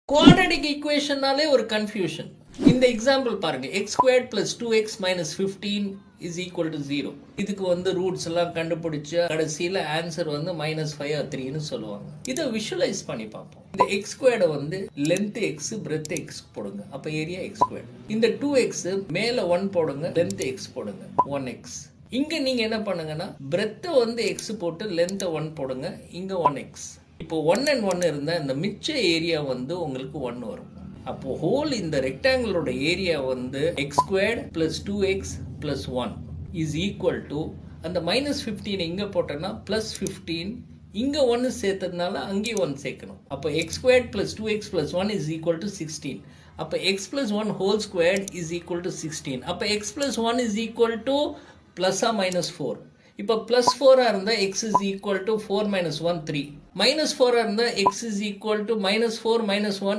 Quadratic ஈக்குவேஷன்னாலே ஒரு confusion. இந்த example பாருங்க, X squared plus 2x minus 15 is equal to 0. இதுக்கு வந்து ரூட்ஸ் எல்லாம் கண்டுபிடிச்சு கடைசியில் ஆன்சர் வந்து -5 or 3ன்னு சொல்லுவாங்க. இதை விஷுவலைஸ் பண்ணி பார்ப்போம். இந்த எக்ஸ் ஸ்கொயர்டை வந்து லென்த் எக்ஸ் பிரெத் எக்ஸ் போடுங்க, அப்போ ஏரியா எக்ஸ் ஸ்கொயர்ட். இந்த 2x மேலே 1 போடுங்க, லென்த் எக்ஸ் போடுங்க, 1x. இங்க நீங்க என்ன பண்ணுங்கன்னா பிரெத்தை வந்து எக்ஸ் போட்டு லென்த்தை 1 போடுங்க, இங்க 1x. இப்போ 1 and 1 இருந்தா இந்த மிச்ச ஏரியா வந்து உங்களுக்கு 1 வரும். அப்போ ஹோல் இந்த ரெக்டாங்கிளோட ஏரியா வந்து X squared plus 2x plus 1 is equal to அந்த -15 இங்க போட்டோம்னா +15, இங்க 1 சேர்த்ததுனால அங்கேயும் 1 சேர்க்கணும். அப்போ X squared plus 2x plus 1 is equal to 16. அப்போ X plus 1 whole squared is equal to 16. அப்போ X plus 1 is equal to +or -4. இப்போ +4 இருந்தால் x is equal to 4 minus 1 3. -4 இருந்தால் x is equal to -4 minus 1